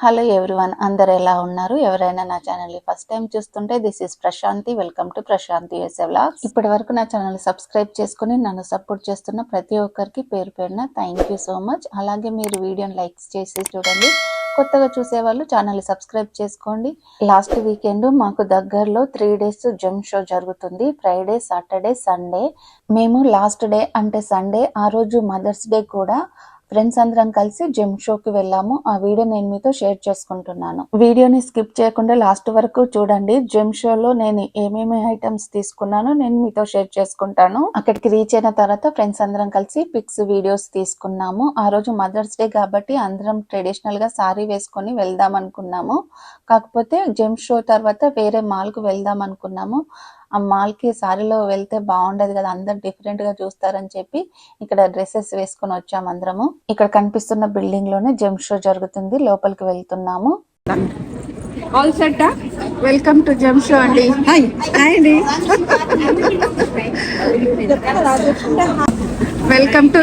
Hello everyone, అందరు ఎలా ఉన్నారు? ఎవరైనా నా ఛానల్ని ఫస్ట్ టైం చూస్తుంటే this is Prashanthi. Welcome to Prashanthi USA vlogs. ఇప్పటి వరకు నా ఛానల్ సబ్స్క్రైబ్ చేసుకుని నన్ను సపోర్ట్ చేస్తున్న ప్రతి ఒక్కరికి పేరు పేరున థ్యాంక్ యూ సో మచ్. అలాగే మీరు వీడియోని లైక్స్ చేసి చూడండి. కొత్తగా చూసేవాళ్ళు ఛానల్ సబ్స్క్రైబ్ చేసుకోండి. లాస్ట్ వీకెండ్ మాకు దగ్గరలో 3 days జిమ్ షో జరుగుతుంది. Friday, Saturday, Sunday. మేము లాస్ట్ డే అంటే సండే, ఆ రోజు మదర్స్ డే కూడా ఫ్రెండ్స్ అందరం కలిసి జిమ్ షోకి వెళ్ళాము. ఆ వీడియో నేను మీతో షేర్ చేసుకుంటున్నాను. వీడియోని స్కిప్ చేయకుండా లాస్ట్ వరకు చూడండి. జిమ్ షోలో నేను ఏమేమి ఐటమ్స్ తీసుకున్నానో నేను మీతో షేర్ చేసుకుంటాను. అక్కడికి రీచ్ అయిన తర్వాత ఫ్రెండ్స్ అందరం కలిసి పిక్స్, వీడియోస్ తీసుకున్నాము. ఆ రోజు మదర్స్ డే కాబట్టి అందరం ట్రెడిషనల్ గా సారీ వేసుకొని వెళ్దాం అనుకున్నాము. కాకపోతే జిమ్ షో తర్వాత వేరే మాల్ కు వెళ్దాం అనుకున్నాము. ఆ మాల్ కి సారీలో వెళ్తే బాగుండదు కదా, అందరు డిఫరెంట్ గా చూస్తారని చెప్పి ఇక్కడ డ్రెస్సెస్ వేసుకొని వచ్చాము అందరము. ఇక్కడ కనిపిస్తున్న బిల్డింగ్ లోనే జిమ్ షో జరుగుతుంది. లోపలికి వెళ్తున్నాము. All set. Welcome to gym show అండి. హాయ్ అండి. Welcome to.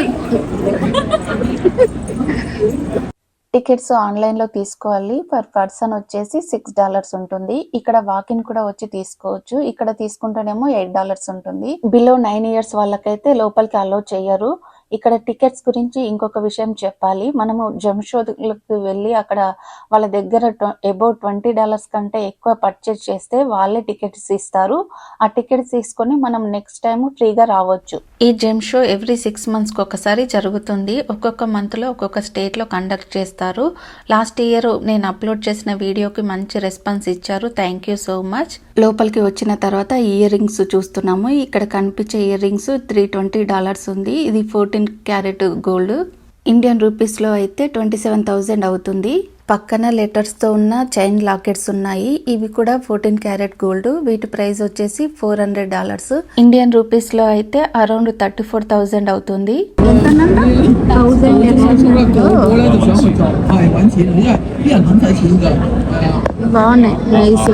టికెట్స్ ఆన్లైన్ లో తీసుకోవాలి. పర్ పర్సన్ వచ్చేసి $6 ఉంటుంది. ఇక్కడ వాకిన్ కూడా వచ్చి తీసుకోవచ్చు. ఇక్కడ తీసుకుంటేనేమో $8 ఉంటుంది. బిలో 9 years వాళ్ళకైతే లోపలికి అలో చేయరు. ఇక్కడ టికెట్స్ గురించి ఇంకొక విషయం చెప్పాలి. మనము జిమ్ షోకి వెళ్ళి అక్కడ వాళ్ళ దగ్గర అబౌట్ $20 కంటే ఎక్కువ పర్చేజ్ చేస్తే వాళ్ళే టికెట్స్ ఇస్తారు. ఆ టికెట్స్ తీసుకొని మనం నెక్స్ట్ టైం ఫ్రీగా రావచ్చు. ఈ జిమ్ షో ఎవ్రీ 6 months ఒకసారి జరుగుతుంది. ఒక్కొక్క మంత్ లో ఒక్కొక్క స్టేట్ లో కండక్ట్ చేస్తారు. లాస్ట్ ఇయర్ నేను అప్లోడ్ చేసిన వీడియోకి మంచి రెస్పాన్స్ ఇచ్చారు. Thank you so much. లోపలికి వచ్చిన తర్వాత ఇయర్ రింగ్స్ చూస్తున్నాము. ఇక్కడ కనిపించే ఇయర్ రింగ్స్ $320 ఉంది. ఇది 14 carat గోల్డ్. ఇండియన్ రూపీస్ లో అయితే 27,000 అవుతుంది. పక్కన లెటర్స్ తో ఉన్న చైన్ లాకెట్స్ ఉన్నాయి. ఇవి కూడా 14 carat గోల్డ్. వీటి ప్రైస్ వచ్చేసి $400. ఇండియన్ రూపీస్ లో అయితే అరౌండ్ 34,000 అవుతుంది. బాగున్నాయి, nice.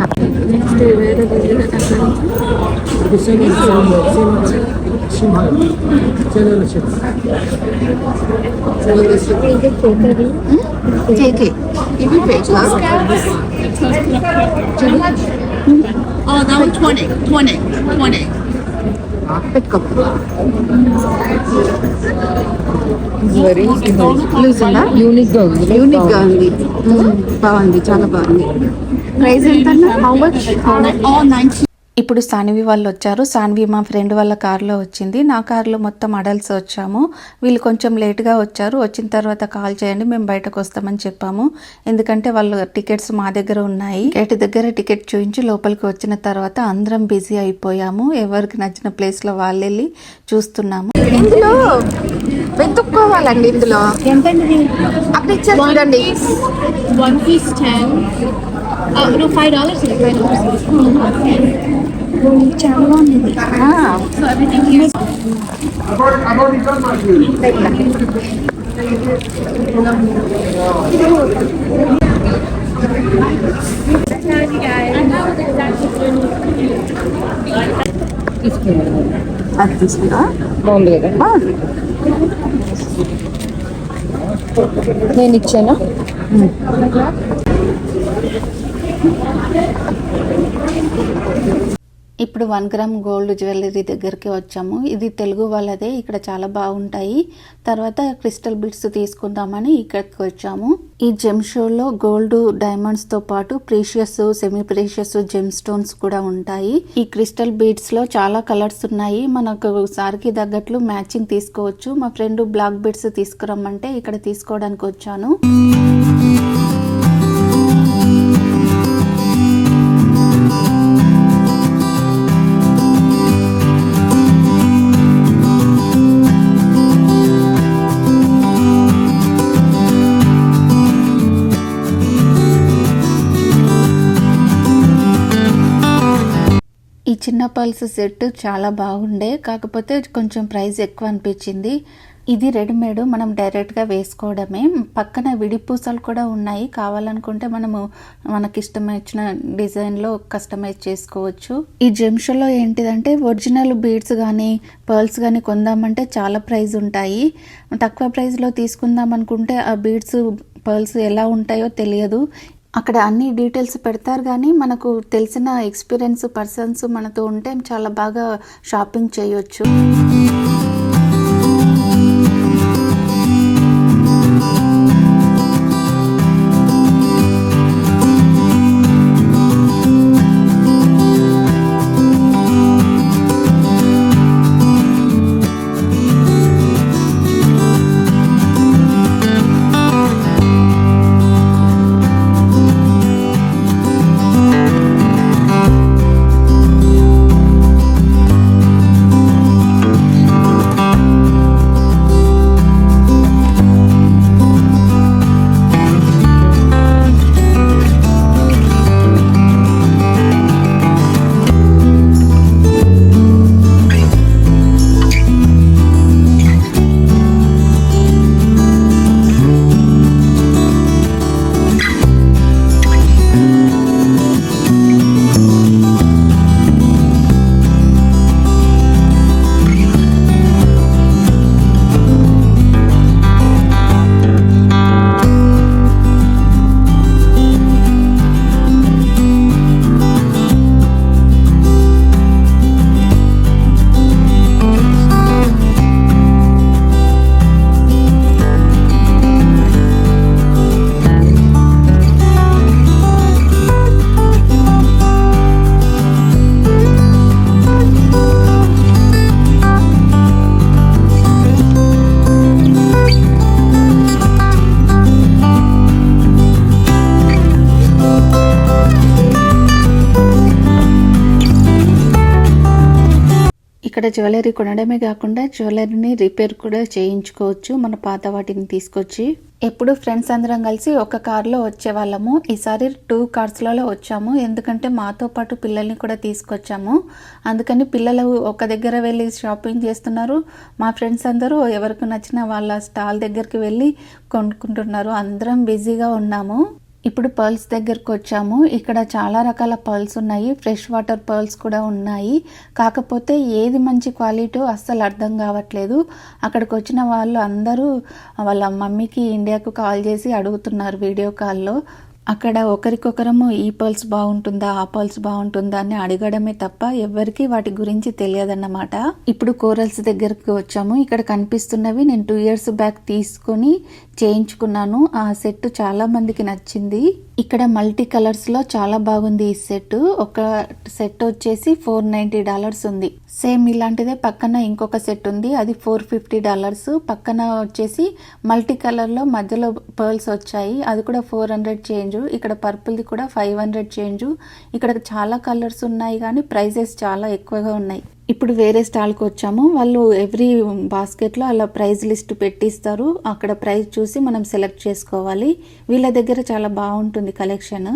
Oh, that was 20. Very loose ఉందా? యూనిక్ గా ఉంది. బాగుంది, చాలా బాగుంది. ప్రైస్ ఎంత? How much? All 90. ఇప్పుడు సాన్వి వాళ్ళు వచ్చారు. సాన్వి మా ఫ్రెండ్ వాళ్ళ కార్లో వచ్చింది. నా కార్లో మొత్తం అడల్ట్స్ వచ్చాము. వీళ్ళు కొంచెం లేట్గా వచ్చారు. వచ్చిన తర్వాత కాల్ చేయండి, మేము బయటకు వస్తామని చెప్పాము. ఎందుకంటే వాళ్ళు టికెట్స్ మా దగ్గర ఉన్నాయి. గేట్ దగ్గర టికెట్ చూపించి లోపలికి వచ్చిన తర్వాత అందరం బిజీ అయిపోయాము. ఎవరికి నచ్చిన ప్లేస్ లో వాళ్ళు వెళ్ళి చూస్తున్నాము. ఇందులో వెతుక్కోవాలండి. ఇందులో ఎంతండి? అక్కడ ఇచ్చారు చూడండి. One piece 10. No, $5. చాలా బాగుంది. So everything here is అది తీసుకున్నా. బాగుంది కదా, బాగుంది. నేను ఇచ్చాను. ఇప్పుడు 1 gram గోల్డ్ జ్యువెలరీ దగ్గరికి వచ్చాము. ఇది తెలుగు వాళ్ళదే. ఇక్కడ చాలా బాగుంటాయి. తర్వాత క్రిస్టల్ బిట్స్ తీసుకుందామని ఇక్కడికి వచ్చాము. ఈ జెమ్ షోలో గోల్డ్, డైమండ్స్ తో పాటు precious, semi precious gem stones కూడా ఉంటాయి. ఈ క్రిస్టల్ బీడ్స్ లో చాలా కలర్స్ ఉన్నాయి. మనకు సారికి తగ్గట్లు మ్యాచింగ్ తీసుకోవచ్చు. మా ఫ్రెండ్ బ్లాక్ బీడ్స్ తీసుకురమ్మంటే ఇక్కడ తీసుకోవడానికి వచ్చాను. ఈ చిన్న పల్స్ సెట్ చాలా బాగుండే, కాకపోతే కొంచెం ప్రైస్ ఎక్కువ అనిపించింది. ఇది రెడీమేడ్, మనం డైరెక్ట్గా వేసుకోవడమే. పక్కన విడిపూసలు కూడా ఉన్నాయి. కావాలనుకుంటే మనము మనకి ఇష్టమైన డిజైన్లో కస్టమైజ్ చేసుకోవచ్చు. ఈ జెమ్ షోలో ఏంటిదంటే ఒరిజినల్ బీడ్స్ కానీ పర్ల్స్ కానీ కొందామంటే చాలా ప్రైస్ ఉంటాయి. తక్కువ ప్రైస్లో తీసుకుందాం అనుకుంటే ఆ బీడ్స్ పర్ల్స్ ఎలా ఉంటాయో తెలియదు. అక్కడ అన్ని డీటెయిల్స్ పెడతారు, కానీ మనకు తెలిసిన ఎక్స్పీరియన్స్ పర్సన్స్ మనతో ఉంటే చాలా బాగా షాపింగ్ చేయొచ్చు. ఇక్కడ జ్యువెలరీ కొనడమే కాకుండా జ్యువెలరీని రిపేర్ కూడా చేయించుకోవచ్చు మన పాత వాటిని తీసుకొచ్చి. ఎప్పుడు ఫ్రెండ్స్ అందరం కలిసి ఒక కార్లో వచ్చేవాళ్ళము. ఈసారి 2 కార్స్లలో వచ్చాము, ఎందుకంటే మాతో పాటు పిల్లల్ని కూడా తీసుకొచ్చాము. అందుకని పిల్లలు ఒక దగ్గర వెళ్ళి షాపింగ్ చేస్తున్నారు, మా ఫ్రెండ్స్ అందరూ ఎవరికి నచ్చిన వాళ్ళ స్టాల్ దగ్గరికి వెళ్ళి కొనుక్కుంటున్నారు. అందరం బిజీగా ఉన్నాము. ఇప్పుడు పర్ల్స్ దగ్గరకు వచ్చాము. ఇక్కడ చాలా రకాల పర్ల్స్ ఉన్నాయి, ఫ్రెష్ వాటర్ పర్ల్స్ కూడా ఉన్నాయి. కాకపోతే ఏది మంచి క్వాలిటీ అస్సలు అర్థం కావట్లేదు. అక్కడికి వచ్చిన వాళ్ళు అందరూ వాళ్ళ మమ్మీకి ఇండియాకు కాల్ చేసి అడుగుతున్నారు వీడియో కాల్లో. అక్కడ ఒకరికొకరము ఈ పర్ల్స్ బాగుంటుందా ఆ పర్ల్స్ బాగుంటుందా అని అడగడమే తప్ప ఎవరికి వాటి గురించి తెలియదన్నమాట. ఇప్పుడు కోరల్స్ దగ్గరకు వచ్చాము. ఇక్కడ కనిపిస్తున్నవి నేను 2 years బ్యాక్ తీసుకొని చేయించుకున్నాను. ఆ సెట్ చాలా మందికి నచ్చింది. ఇక్కడ మల్టీ కలర్స్ లో చాలా బాగుంది ఈ సెట్. ఒక సెట్ వచ్చేసి $490 ఉంది. సేమ్ ఇలాంటిదే పక్కన ఇంకొక సెట్ ఉంది, అది $450. పక్కన వచ్చేసి మల్టీ కలర్ లో మధ్యలో పర్ల్స్ వచ్చాయి, అది కూడా 400 చేంజ్. ఇక్కడ పర్పుల్ ది కూడా 500 చేంజ్. ఇక్కడ చాలా కలర్స్ ఉన్నాయి కానీ ప్రైజెస్ చాలా ఎక్కువగా ఉన్నాయి. ఇప్పుడు వేరే స్టాల్కి వచ్చాము. వాళ్ళు ఎవ్రీ బాస్కెట్లో అలా ప్రైజ్ లిస్ట్ పెట్టిస్తారు. అక్కడ ప్రైజ్ చూసి మనం సెలెక్ట్ చేసుకోవాలి. వీళ్ళ దగ్గర చాలా బాగుంటుంది కలెక్షన్.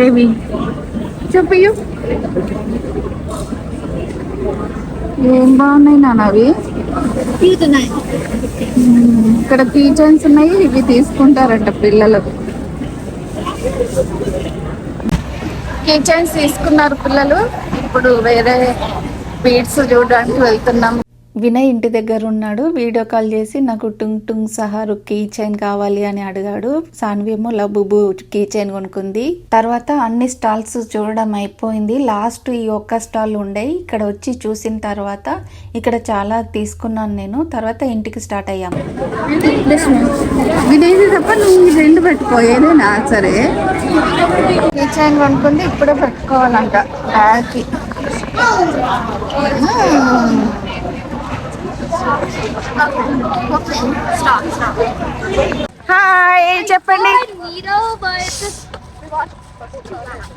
ఏవి చెప్పయ్యు ఏం బాగున్నాయి నాన్న అవి? ఇక్కడ కీ చైన్స్ ఉన్నాయి, ఇవి తీసుకుంటారంట పిల్లలు. కీ చైన్స్ తీసుకున్నారు పిల్లలు. ఇప్పుడు వేరే బీడ్స్ చూడడానికి వెళ్తున్నాం. వినయ్ ఇంటి దగ్గర ఉన్నాడు. వీడియో కాల్ చేసి నాకు టుంగ్ టుంగ్ సహారు కీ చైన్ కావాలి అని అడిగాడు. సాన్వి ఏమో లబుబు కీ చైన్ కొనుక్కుంది. తర్వాత అన్ని స్టాల్స్ చూడడం అయిపోయింది. లాస్ట్ ఈ ఒక్క స్టాల్ ఉండే ఇక్కడ వచ్చి చూసిన తర్వాత ఇక్కడ చాలా తీసుకున్నాను నేను. తర్వాత ఇంటికి స్టార్ట్ అయ్యాము. వినేది తప్ప నువ్వు రెండు పెట్టుకోయేదేనా సరే. కీ చైన్ కొనుక్కుంది, ఇప్పుడే పెట్టుకోవాలంట బ్యాగ్కి. హాయ్ చెప్పండి.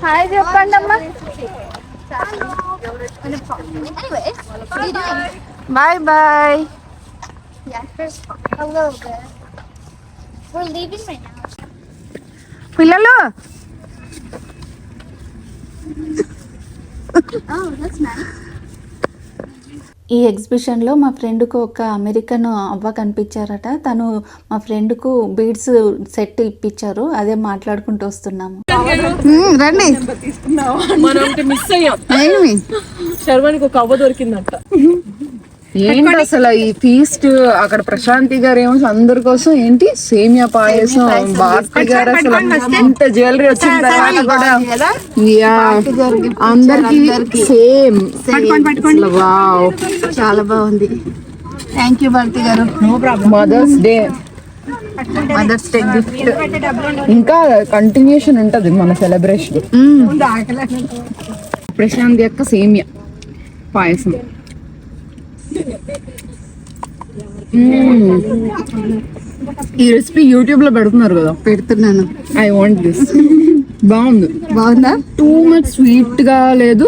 హాయ్ చెప్పండి అమ్మా. Bye bye. పిల్లలు ఈ ఎగ్జిబిషన్లో మా ఫ్రెండ్కు ఒక అమెరికన్ అవ్వ కనిపించారట. తను మా ఫ్రెండ్కు బీడ్స్ సెట్ ఇప్పించారు. అదే మాట్లాడుకుంటూ వస్తున్నాము. రండి. మనం మిస్ అయ్యాం. ఏమి శర్వానికి ఒక అవ్వ దొరికిందంట. ఏంటి అసలు ఈ ఫీస్ట్ అక్కడ ప్రశాంతి గారు ఏమో అందరి కోసం ఏంటి సేమియా పాయసం, భారతి గారు అసలు ఇంత జ్యువెలరీ వచ్చిన తర్వాత కూడా యా అందరికి సేమ్. వావ్ చాలా బాగుంది. థ్యాంక్ యూ భారతి గారు. Mother's day gift. ఇంకా కంటిన్యూషన్ ఉంటది మన సెలబ్రేషన్. ప్రశాంతి యొక్క సేమియా పాయసం. ఈ రెసిపీ యూట్యూబ్ లో పెడుతున్నారు కదా. పెడుతున్నాను. I want this. బాగుంది. బాగుందా? టూ మచ్ స్వీట్ గా లేదు.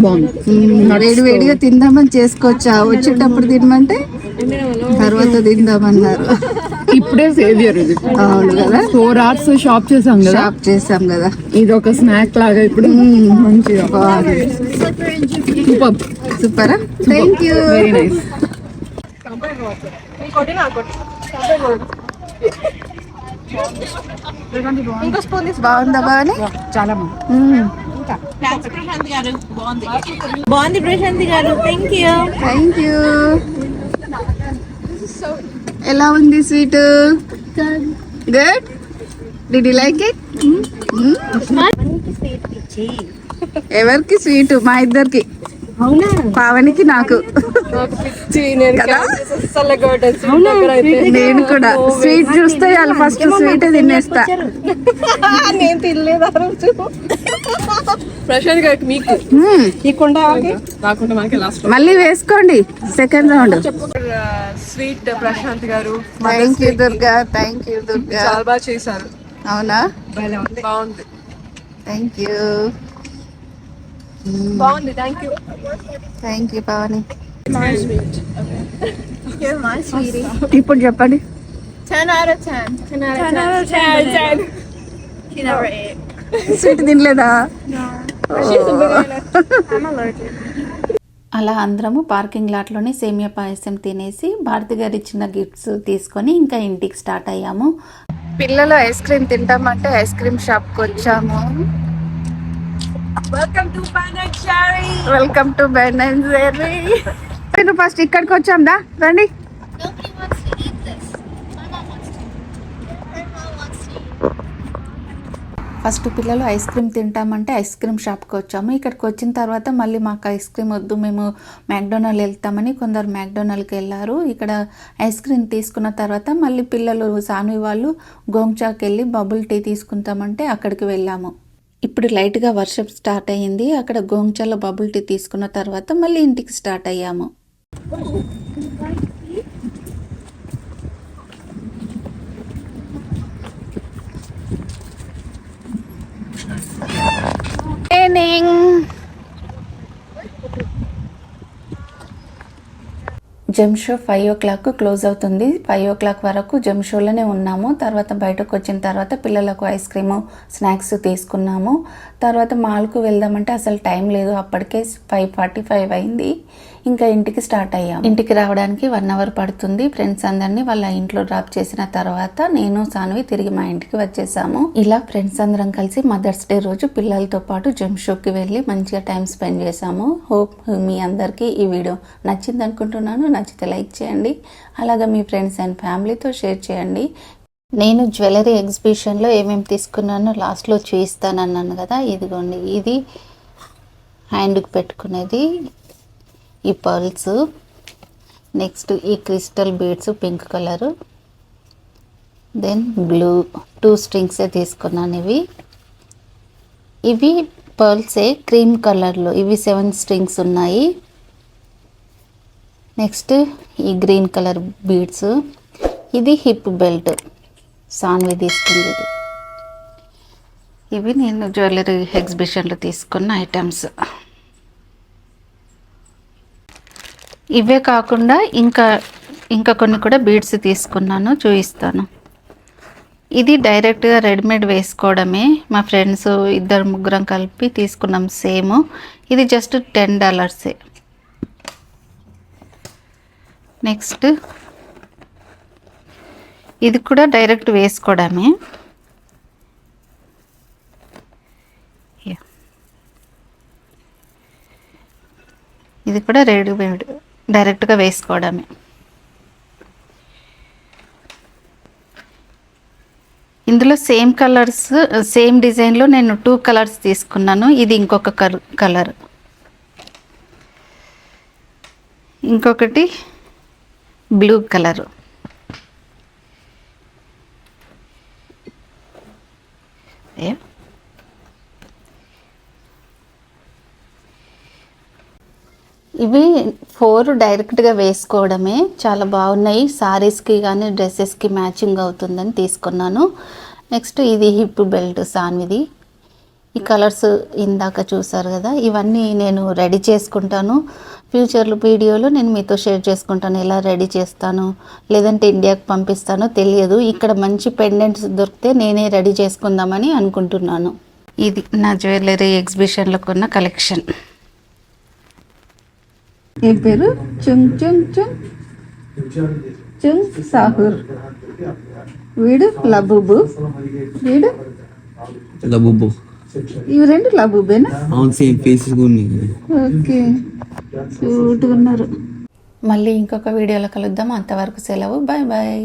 బాగుంది. వేడి వేడిగా తిందామని చేసుకోవచ్చా? వచ్చేటప్పుడు తినమంటే తర్వాత తిందామన్నారు. ఇప్పుడే సేవియర్ ఇది. అవును కదా. 4 hours షాప్ చేసాం కదా. షాప్ చేసాం కదా. ఇది ఒక స్నాక్ లాగా ఇప్పుడు మంచిగా. సూపర్. సూపరా? Thank you. Very nice. బాగుందా? బాగానే చాలా బాగుంది. బాగుంది ప్రశాంతి గారు. Thank you. Thank you. ఎలా ఉంది sweet? Good. Did you like it? ఎవరికి స్వీట్? మా ఇద్దరికి. పావనికి నాకు. నేను కూడా స్వీట్ చూస్తే వాళ్ళు ఫస్ట్ స్వీట్ తినేస్తా. నేను తినలేదు ఆ రోజు. ప్రశాంత్ గారికి మీకు రాకుండా మనకి లాస్ట్. మళ్ళీ వేసుకోండి సెకండ్ రౌండ్. స్వీట్ ప్రశాంత్ గారు. Thank you Durga. Thank you Durga. చాలా బాగా చేశారు. అవునా? బాగుంది. Thank you. బాగుంది. Thank you. Thank you Pavani. ఇప్పుడు చెప్పండి. 10 out of 10. 10 out of 10. Sweet తినలేదా? అలా అందరము పార్కింగ్ లాట్లోనే సేమియా పాయసం తినేసి భారతి గారు ఇచ్చిన గిఫ్ట్స్ తీసుకొని ఇంకా ఇంటికి స్టార్ట్ అయ్యాము. పిల్లలు ఐస్ క్రీమ్ తింటామంటే ఐస్ క్రీమ్ షాప్కి వచ్చాము. Welcome to Ben & Jerry. Welcome to Ben & Jerry. First ఇక్కడికి వచ్చాం దా రండి. Nobody wants to eat this. Mama wants to. Her mom wants to eat. First పిల్లలు ఐస్ క్రీమ్ తింటామంటే ఐస్ క్రీమ్ షాప్కి వచ్చాము. ఇక్కడికి వచ్చిన తర్వాత మళ్ళీ మాకు ఐస్ క్రీమ్ వద్దు, మేము మ్యాక్డొనాల్డ్ వెళ్తామని కొందరు మ్యాక్డొనాల్డ్కి వెళ్ళారు. ఇక్కడ ఐస్ క్రీమ్ తీసుకున్న తర్వాత మళ్ళీ పిల్లలు సాన్వి వాళ్ళు గోంగ్చాకి వెళ్ళి బబుల్ టీ తీసుకుంటామంటే అక్కడికి వెళ్ళాము. ఇప్పుడు లైట్గా వర్షం స్టార్ట్ అయ్యింది. అక్కడ గోంగ్చాలో బబుల్ టీ తీసుకున్న తర్వాత మళ్ళీ ఇంటికి స్టార్ట్ అయ్యాము. జెమ్ షో 5 క్లోజ్ అవుతుంది. 5 వరకు జెమ్ షోలోనే ఉన్నాము. తర్వాత బయటకు వచ్చిన తర్వాత పిల్లలకు ఐస్ క్రీము స్నాక్స్ తీసుకున్నాము. తర్వాత మాల్కు వెళ్దామంటే అసలు టైం లేదు, అప్పటికే 5:45 అయింది. ఇంకా ఇంటికి స్టార్ట్ అయ్యాం. ఇంటికి రావడానికి 1 అవర్ పడుతుంది. ఫ్రెండ్స్ అందరినీ వాళ్ళ ఇంట్లో డ్రాప్ చేసిన తర్వాత నేను సాన్వి తిరిగి మా ఇంటికి వచ్చేసాము. ఇలా ఫ్రెండ్స్ అందరం కలిసి మదర్స్ డే రోజు పిల్లలతో పాటు జెమ్ షోకి వెళ్ళి మంచిగా టైం స్పెండ్ చేసాము. హోప్ మీ అందరికీ ఈ వీడియో నచ్చింది అనుకుంటున్నాను. నచ్చితే లైక్ చేయండి, అలాగే మీ ఫ్రెండ్స్ అండ్ ఫ్యామిలీతో షేర్ చేయండి. నేను జ్యువెలరీ ఎగ్జిబిషన్లో ఏమేమి తీసుకున్నానో లాస్ట్లో చూపిస్తానన్నాను కదా, ఇదిగోండి. ఇది హ్యాండ్కి పెట్టుకునేది, ఈ పర్ల్స్, నెక్స్ట్ ఈ crystal beads pink colour, then blue 2 స్ట్రింగ్సే తీసుకున్నాను. ఇవి పర్ల్సే క్రీమ్ కలర్లో, ఇవి 7 స్ట్రింగ్స్ ఉన్నాయి. నెక్స్ట్ ఈ గ్రీన్ కలర్ బీడ్స్, ఇది హిప్ బెల్ట్ సాన్వి తీసుకుంది. ఇవి నేను జ్యువెలరీ ఎగ్జిబిషన్లో తీసుకున్న ఐటమ్స్. ఇవే కాకుండా ఇంకా కొన్ని కూడా బీడ్స్ తీసుకున్నాను, చూపిస్తాను. ఇది డైరెక్ట్గా రెడీమేడ్ వేసుకోవడమే. మా ఫ్రెండ్స్ 2-3 కలిపి తీసుకున్నాం సేమ్. ఇది జస్ట్ $10. నెక్స్ట్ ఇది కూడా డైరెక్ట్ వేసుకోవడమే. ఇది కూడా రెడీమేడ్ డైరెక్ట్గా వేసుకోవడమే. ఇందులో సేమ్ కలర్స్ సేమ్ డిజైన్లో నేను 2 కలర్స్ తీసుకున్నాను. ఇది ఇంకొక కలర్, ఇంకొకటి బ్లూ కలరు. ఇవి 4 డైరెక్ట్గా వేసుకోవడమే. చాలా బాగున్నాయి. సారీస్కి కానీ డ్రెస్సెస్కి మ్యాచింగ్ అవుతుందని తీసుకున్నాను. నెక్స్ట్ ఇది హిప్ బెల్ట్ సాన్విది. ఈ కలర్స్ ఇందాక చూసారు కదా, ఇవన్నీ నేను రెడీ చేసుకుంటాను. ఫ్యూచర్లో వీడియోలో నేను మీతో షేర్ చేసుకుంటాను, ఎలా రెడీ చేస్తాను, లేదంటే ఇండియాకి పంపిస్తానో తెలియదు. ఇక్కడ మంచి పెండెంట్స్ దొరికితే నేనే రెడీ చేసుకుందామని అనుకుంటున్నాను. ఇది నా జ్యువెలరీ ఎగ్జిబిషన్లో కొన్న కలెక్షన్. ఏం పేరు? చుంగ్ చుంగ్ చుంగ్ చుంగ్ సాహుర్. వీడు లబూబు, వీడు లబూబు. ఇవి 2 లబూబేనా? అవును, సేమ్ ఫేసెస్ కూడా ఉన్నాయి. ఓకే, క్యూట్గా ఉన్నారు. మళ్ళీ ఇంకొక వీడియోలో కలుద్దాం. అంతవరకు సెలవు. Bye bye.